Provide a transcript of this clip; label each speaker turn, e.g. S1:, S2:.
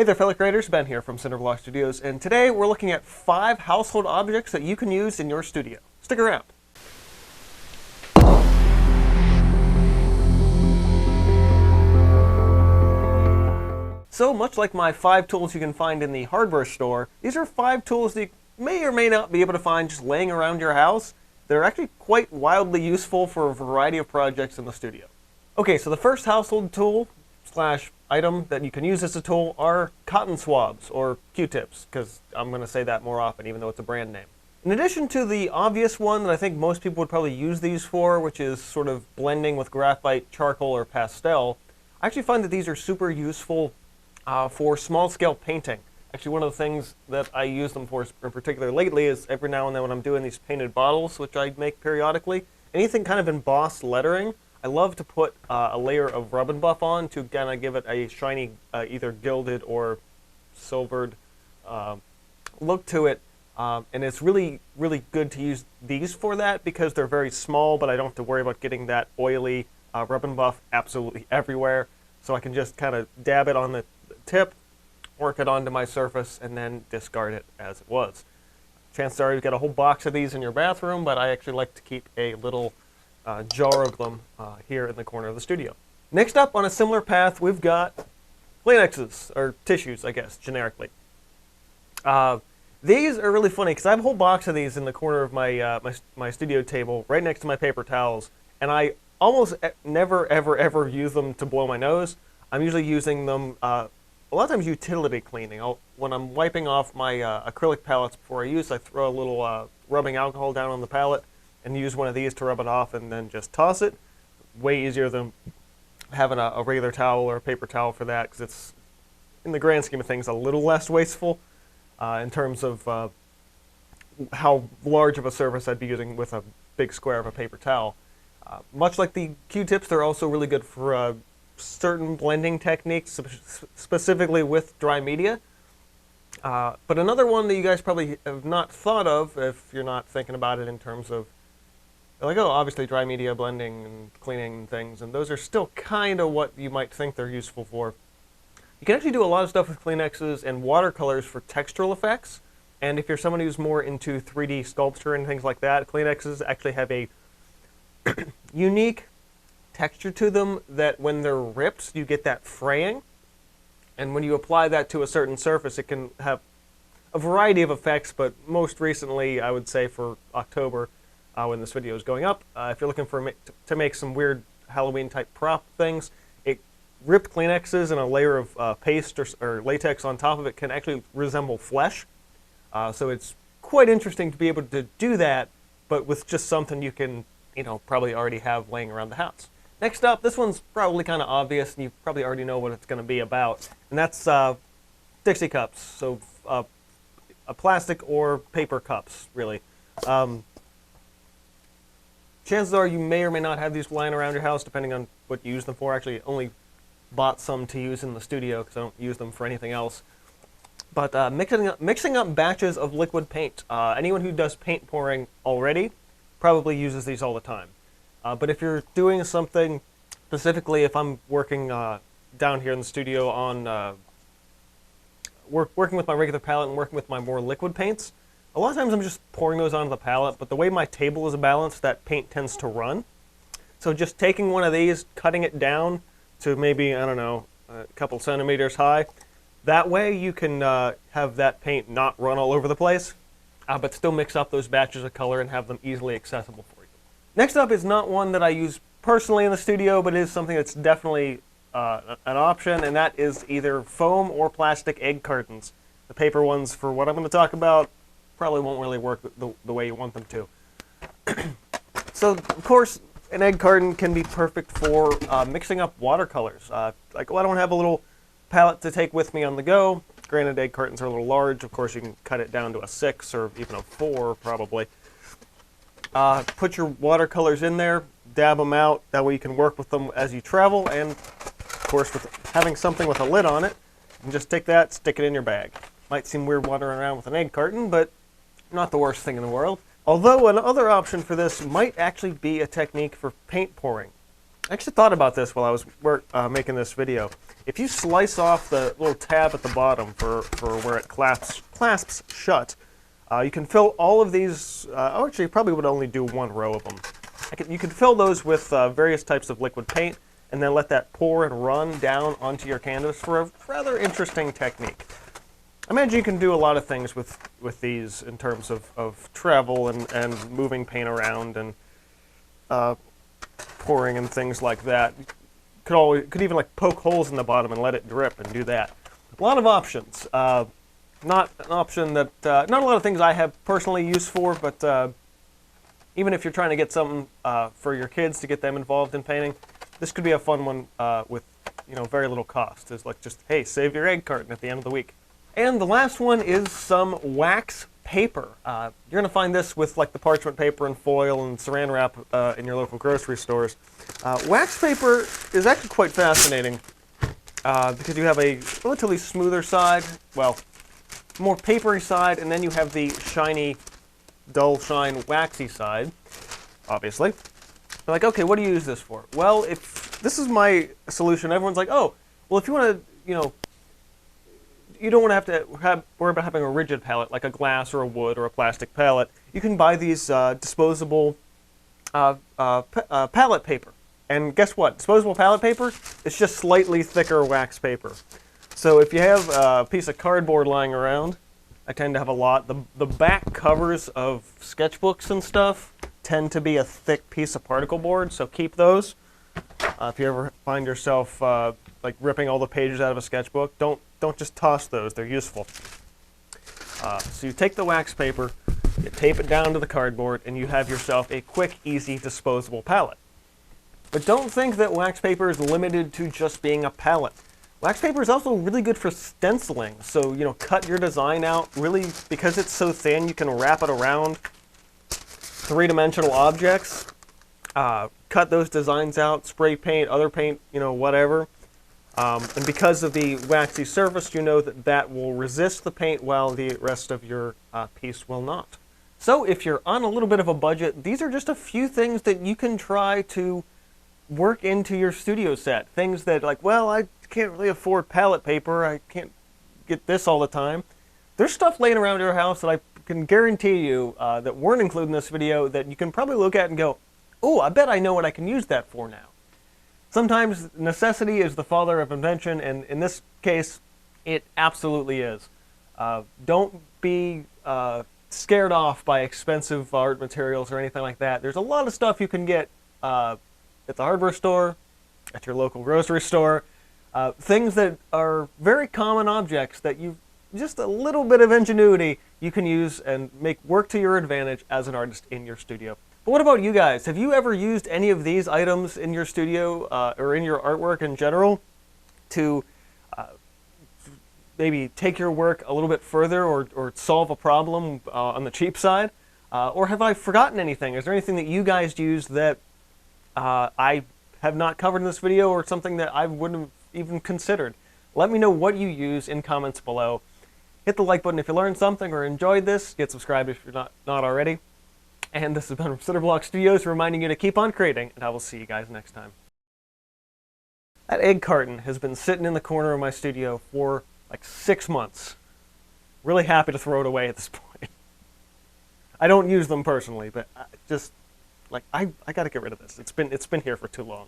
S1: Hey there fellow creators, Ben here from Cinder Studios, and today we're looking at 5 household objects that you can use in your studio. Stick around. So much like my 5 tools you can find in the hardware store, these are 5 tools that you may or may not be able to find just laying around your house. They're actually quite wildly useful for a variety of projects in the studio. Okay, so the first household tool slash item that you can use as a tool are cotton swabs, or Q-tips, because I'm going to say that more often, even though it's a brand name. In addition to the obvious one that I think most people would probably use these for, which is sort of blending with graphite, charcoal, or pastel, I actually find that these are super useful for small-scale painting. Actually, one of the things that I use them for in particular lately is every now and then when I'm doing these painted bottles, which I make periodically, anything kind of embossed lettering, I love to put a layer of rub and buff on to kind of give it a shiny, either gilded or silvered look to it. And it's really, really good to use these for that because they're very small, but I don't have to worry about getting that oily rub and buff absolutely everywhere. So I can just kind of dab it on the tip, work it onto my surface, and then discard it as it was. Chances are you've got a whole box of these in your bathroom, but I actually like to keep a little jar of them here in the corner of the studio. Next up on a similar path, we've got Kleenexes, or tissues, I guess, generically. These are really funny because I have a whole box of these in the corner of my, my studio table right next to my paper towels, and I almost never, ever use them to blow my nose. I'm usually using them, a lot of times utility cleaning. When I'm wiping off my acrylic palettes before I use, I throw a little rubbing alcohol down on the palette and use one of these to rub it off and then just toss it. Way easier than having a regular towel or a paper towel for that, because it's, in the grand scheme of things, a little less wasteful in terms of how large of a surface I'd be using with a big square of a paper towel. Much like the Q-tips, they're also really good for certain blending techniques, specifically with dry media. But another one that you guys probably have not thought of, if you're not thinking about it in terms of, like, oh, obviously dry media blending and cleaning and things, and those are still kind of what you might think they're useful for. You can actually do a lot of stuff with Kleenexes and watercolors for textural effects, and if you're someone who's more into 3D sculpture and things like that, Kleenexes actually have a unique texture to them that when they're ripped, you get that fraying, and when you apply that to a certain surface, it can have a variety of effects, but most recently, I would say for October, when this video is going up, if you're looking for to make some weird Halloween-type prop things, ripped Kleenexes and a layer of paste or latex on top of it can actually resemble flesh. So it's quite interesting to be able to do that, but with just something you can, probably already have laying around the house. Next up, this one's probably kind of obvious, and you probably already know what it's going to be about, and that's Dixie Cups. So a plastic or paper cups, really. Chances are you may or may not have these lying around your house, depending on what you use them for. Actually, I only bought some to use in the studio because I don't use them for anything else. But mixing up batches of liquid paint. Anyone who does paint pouring already probably uses these all the time. But if you're doing something, specifically if I'm working down here in the studio on working with my regular palette and working with my more liquid paints, a lot of times I'm just pouring those onto the palette, but the way my table is balanced, that paint tends to run. So just taking one of these, cutting it down to maybe, I don't know, a couple centimeters high, that way you can have that paint not run all over the place, but still mix up those batches of color and have them easily accessible for you. Next up is not one that I use personally in the studio, but it is something that's definitely an option, and that is either foam or plastic egg cartons. The paper ones, for what I'm going to talk about, probably won't really work the way you want them to. So, of course, an egg carton can be perfect for mixing up watercolors. Like, well, I don't have a little palette to take with me on the go. Granted, egg cartons are a little large. Of course, you can cut it down to a 6 or even a 4, probably. Put your watercolors in there, dab them out. That way you can work with them as you travel. And, of course, with having something with a lid on it, you can just take that, stick it in your bag. Might seem weird wandering around with an egg carton, but not the worst thing in the world. Although another option for this might actually be a technique for paint pouring. I actually thought about this while I was making this video. If you slice off the little tab at the bottom for where it clasps shut, you can fill all of these. Actually, you probably would only do one row of them. You can fill those with various types of liquid paint, and then let that pour and run down onto your canvas for a rather interesting technique. I imagine you can do a lot of things with these in terms of travel and moving paint around and pouring and things like that. Could even like poke holes in the bottom and let it drip and do that. A lot of options. Not an option that not a lot of things I have personally used for, but even if you're trying to get something for your kids to get them involved in painting, this could be a fun one with very little cost. It's like just, hey, save your egg carton at the end of the week. And the last one is some wax paper. You're going to find this with like the parchment paper and foil and saran wrap in your local grocery stores. Wax paper is actually quite fascinating because you have a relatively smoother side, well, more papery side, and then you have the shiny, dull shine, waxy side, obviously. You're like, okay, what do you use this for? Well, if this is my solution, everyone's like, oh, well, if you want to, you don't want to worry about having a rigid palette like a glass or a wood or a plastic palette. You can buy these disposable palette paper. And guess what? Disposable palette paper is just slightly thicker wax paper. So if you have a piece of cardboard lying around, I tend to have a lot. The back covers of sketchbooks and stuff tend to be a thick piece of particle board, so keep those. If you ever find yourself like ripping all the pages out of a sketchbook, don't just toss those. They're useful. So you take the wax paper, you tape it down to the cardboard, and you have yourself a quick, easy, disposable palette. But don't think that wax paper is limited to just being a palette. Wax paper is also really good for stenciling. So, cut your design out. Really, because it's so thin, you can wrap it around three-dimensional objects. Cut those designs out, spray paint, other paint, whatever. And because of the waxy surface, you know that will resist the paint while the rest of your piece will not. So if you're on a little bit of a budget, these are just a few things that you can try to work into your studio set. Things that like, well, I can't really afford palette paper. I can't get this all the time. There's stuff laying around your house that I can guarantee you that weren't included in this video that you can probably look at and go, oh, I bet I know what I can use that for now. Sometimes necessity is the father of invention, and in this case, it absolutely is. Don't be scared off by expensive art materials or anything like that. There's a lot of stuff you can get at the hardware store, at your local grocery store, things that are very common objects that you've just a little bit of ingenuity you can use and make work to your advantage as an artist in your studio. But what about you guys? Have you ever used any of these items in your studio or in your artwork in general to maybe take your work a little bit further or solve a problem on the cheap side? Or have I forgotten anything? Is there anything that you guys use that I have not covered in this video or something that I wouldn't have even considered? Let me know what you use in comments below. Hit the like button if you learned something or enjoyed this. Get subscribed if you're not already. And this has been from Cinder Studios, reminding you to keep on creating, and I will see you guys next time. That egg carton has been sitting in the corner of my studio for like 6 months. Really happy to throw it away at this point. I don't use them personally, but I got to get rid of this. It's been here for too long.